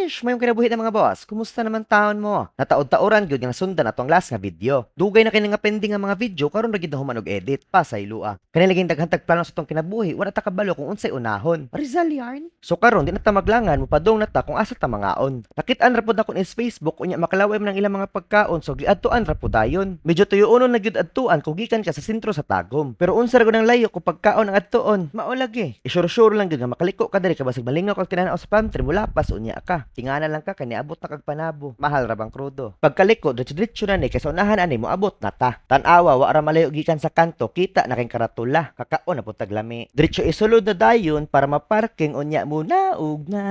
Mayong kinabuhi ng mga boss. Kumusta naman taon mo? Nataod-taoran gyud nga sundan atong last nga video. Dugay na kini nga pending nga mga video karon ra gid na human og edit. Pasay lua. Kani laging daghang plano sa tong kinabuhi, wala ta kabalo kung unsay unahon. Rizal yarn. So karon di na ta maglangan, mupadong na ta kung asa ta mangaon. Nakit-an ra pud ako is Facebook unya makalaway man ang ilang mga pagkaon so giadtuan ra pud dayon. Medyo tuyoonon na gyud adtuan kung gikan ka sa sentro sa Tagum. Pero unsa ra gud ang layo kung pagkaon ang adtuon? Mao lagi. Isure-sure lang gyud nga makaliko ka diri ka basig malingaw kag tinanaw sa pantry mula pas unya ka. Tingana lang ka kani abot na kag panabo. Mahal ra bang krudo. Pagkaliko diretso na ni kay sa unahan ani mo abot na ta. Tan-awa wa ra malayo gikan sa kanto kita na king karatula. Kakaon na pud taglami. Diretso isulod na dayon para maparking unya muna ug na.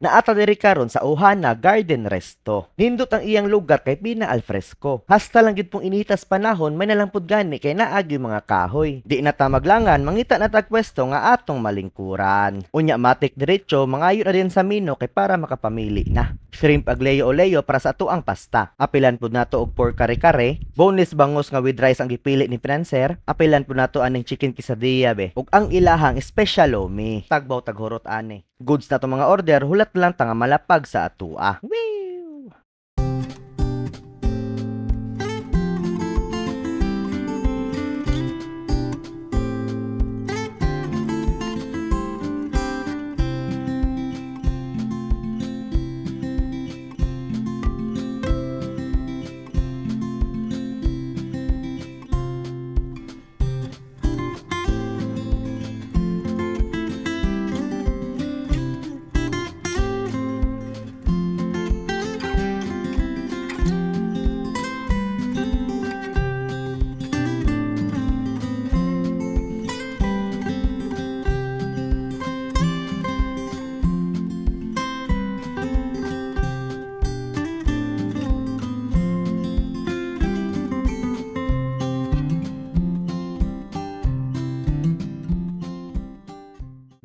Naata diri karon sa Ohana Garden Resto. Nindot ang iyang lugar kay pina al fresco. Hasta lang gid pong initas panahon may nalang pud gani kay naagi mga kahoy. Di na ta maglangan mangita na tag pwesto nga atong malingkuran. Unya matik diretso mangayo na din sa mino kay para makapamili na. Shrimp agleo oleo para sa ato ang pasta. Apilan pud nato og pork kare-kare, boneless bangus nga with rice ang gipili ni Financer. Apilan pud nato aning chicken quesadilla be. Ug ang ilahang special lomi. Tagbaw taghurot ani. Goods na to mga order, hulat lang ta nga malapag sa atua. Wee!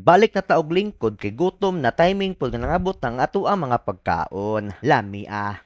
Balik na taog lingkod kay gutom na timing pud nga nangabot ang ato ang mga pagkaon. Lami ah.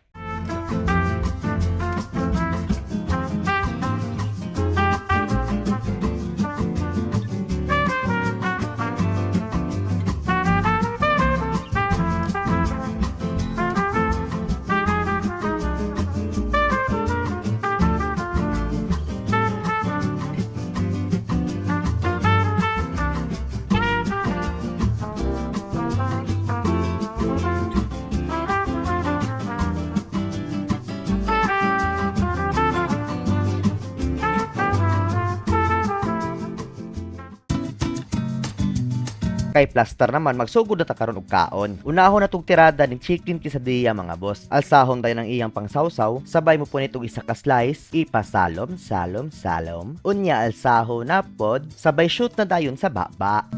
Kay plaster naman magsugod na ta karon og kaon. Unahon na tong tirada ning chicken quesadilla mga boss. Alsahon tayo ng iyang pangsawsaw, sabay mo punit og isa ka slice, ipasalom, salom. Unya alsaho na pod, sabay shoot na dayon sa baba.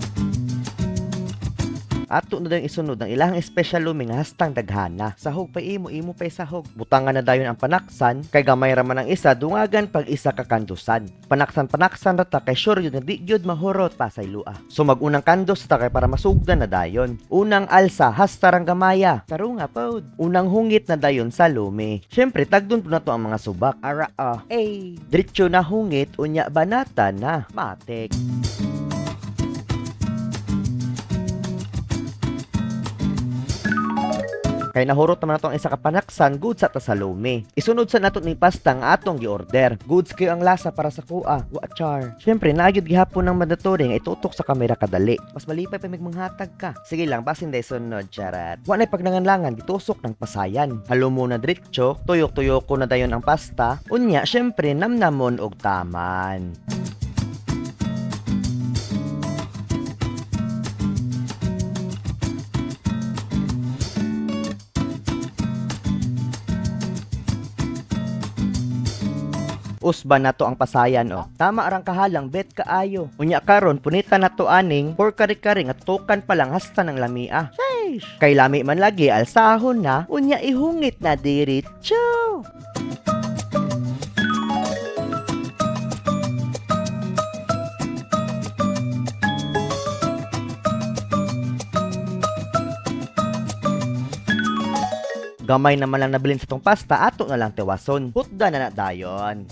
Ato na dayon isunod ang ilang special lumi nga hastang daghana. Sahog pa imo pa sahog. Butangan na dayon ang panaksan kay gamay ra man ang isa dungagan pag isa ka kandusan. Panaksan ra ta kay sure yun na di gyud mahurot pasay lua. So magunang kandos ta kay para masugdan na dayon. Unang alsa hasta rang gamaya. Tarunga pod. Unang hungit na dayon sa lumi. Syempre tagdon po na to ang mga subak. Ara diretso na hungit unya banata na. Matik. Kay nahurot naman natong isa ka panaksan goods sa tasalome. Isunod sa nato ni pasta nga atong gi-order. Goods kayo ang lasa para sa kuha. Char. Syempre nagyud gihapon ng mandatory nga itutok sa kamera kadali. Mas malipay pa manghatag ka. Sige lang basin day sunod charat. Wa nay pagnanganlangan gitusok ng pasayan. Halo mo na diretso, tuyok-tuyok ko na dayon ang pasta. Unya syempre namnamon og taman. Usban nato ang pasayan Tama arang kahalang bet kaayo. Unya karon punita nato aning pork kare-kare nga tukan pa lang hasta ng lamia. Sheesh. Kay lami man lagi alsahon na unya ihungit na diretso. Gamay naman lang nabilin sa tong pasta, ato na lang tewason. Hutda na dayon.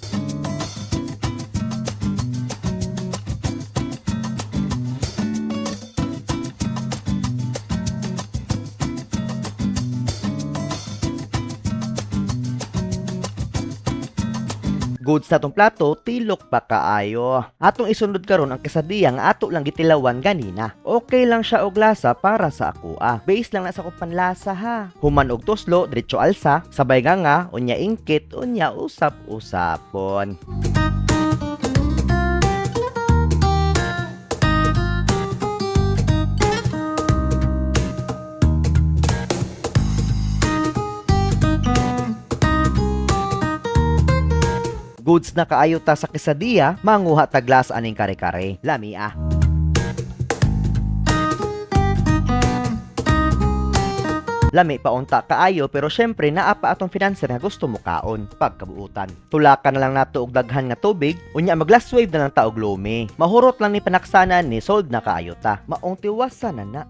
Goods na tong plato, tilok pa kaayo. Atong isunod karon ang quesadilla nga ato lang gitilawan ganina. Okay lang siya og lasa para sa ako Base lang na sa akong panlasa ha. Human og tuslo, diretso alsa, sabay nga, unya ingkit, unya usap-usapon. Goods na kaayo ta sa quesadilla, manguha ta glass aning kare-kare. Lami Lami paunta kaayo pero syempre naa pa atong financer nga gusto mo kaon pagkabuutan. Tulakan na lang nato og daghan nga tubig, unya mag-last wave na lang ta og lumi. Mahurot lang ni panaksanan ni sold na kaayo ta. Maong tiwasan na.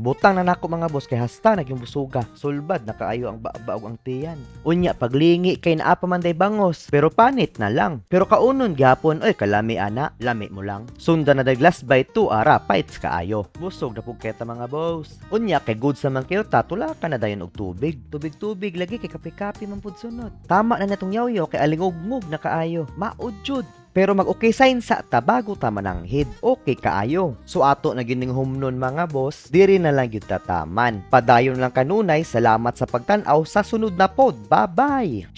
Ibutang na nako mga boss kay hasta naging busuga. Sulbad na kaayo ang baog ang tiyan. Unya paglingi kay naa pa man day bangos, pero panit na lang. Pero kaunon gyapon, oy kalami ana, lami mo lang. Sundan na day glass by 2 ara pites kaayo. Busog na pug keta mga boss. Unya kay good sa man kayo tatula ka na dayon og tubig. Tubig lagi kay kape-kape man pud sunod. Tama na natong yaw-yaw kay alingog-ngog na kaayo. Maud jud. Pero mag-okay sign sa tabago ta mananghid. Okay kaayo. So ato na gining humnon mga boss, diri na lang gyud tataman. Padayon lang kanunay, salamat sa pagtan-aw sa sunod na pod. Bye-bye.